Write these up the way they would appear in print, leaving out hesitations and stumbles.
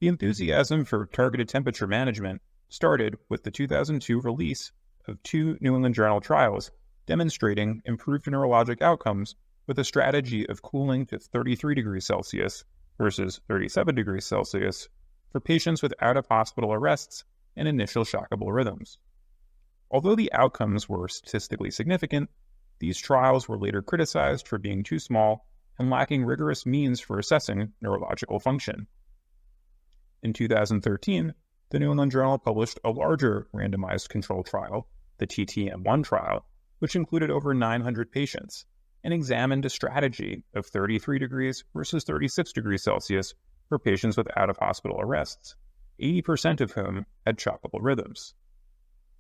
The enthusiasm for targeted temperature management started with the 2002 release of two New England Journal trials demonstrating improved neurologic outcomes with a strategy of cooling to 33 degrees Celsius versus 37 degrees Celsius for patients with out-of-hospital arrests and initial shockable rhythms. Although the outcomes were statistically significant, these trials were later criticized for being too small and lacking rigorous means for assessing neurological function. In 2013, the New England Journal published a larger randomized control trial, the TTM1 trial, which included over 900 patients, and examined a strategy of 33 degrees versus 36 degrees Celsius for patients with out-of-hospital arrests, 80% of whom had shockable rhythms.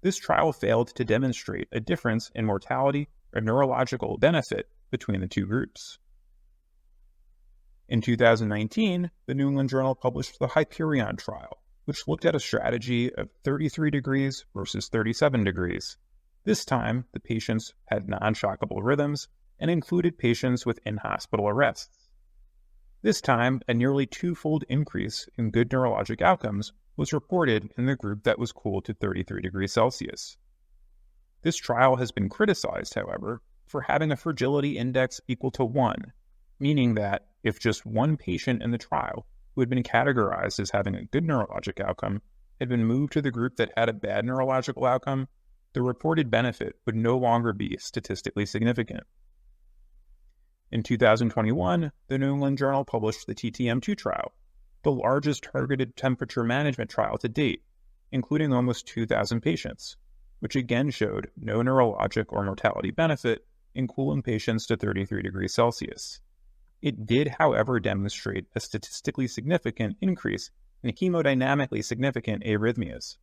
This trial failed to demonstrate a difference in mortality or neurological benefit between the two groups. In 2019, the New England Journal published the Hyperion trial, which looked at a strategy of 33 degrees versus 37 degrees. This time, the patients had non-shockable rhythms and included patients with in-hospital arrests. This time, a nearly twofold increase in good neurologic outcomes was reported in the group that was cooled to 33 degrees Celsius. This trial has been criticized, however, for having a fragility index equal to 1, meaning that if just one patient in the trial who had been categorized as having a good neurologic outcome had been moved to the group that had a bad neurological outcome, the reported benefit would no longer be statistically significant. In 2021, the New England Journal published the TTM2 trial, the largest targeted temperature management trial to date, including almost 2,000 patients, which again showed no neurologic or mortality benefit in cooling patients to 33 degrees Celsius. It did, however, demonstrate a statistically significant increase in hemodynamically significant arrhythmias.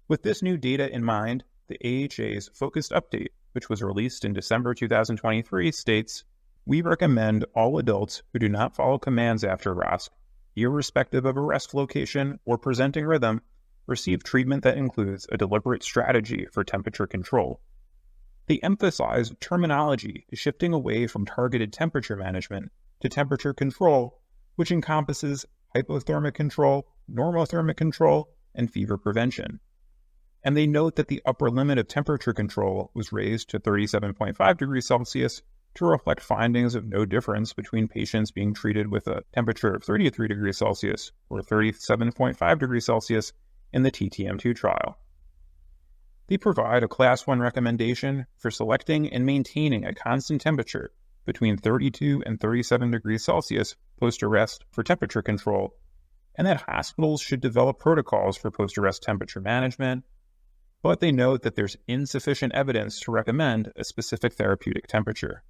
With this new data in mind, the AHA's focused update, which was released in December 2023, states, "We recommend all adults who do not follow commands after ROSC, irrespective of arrest location or presenting rhythm, receive treatment that includes a deliberate strategy for temperature control." They emphasize terminology shifting away from targeted temperature management to temperature control, which encompasses hypothermic control, normothermic control, and fever prevention. And they note that the upper limit of temperature control was raised to 37.5 degrees Celsius to reflect findings of no difference between patients being treated with a temperature of 33 degrees Celsius or 37.5 degrees Celsius in the TTM2 trial. They provide a Class 1 recommendation for selecting and maintaining a constant temperature between 32 and 37 degrees Celsius post-arrest for temperature control, and that hospitals should develop protocols for post-arrest temperature management, but they note that there's insufficient evidence to recommend a specific therapeutic temperature.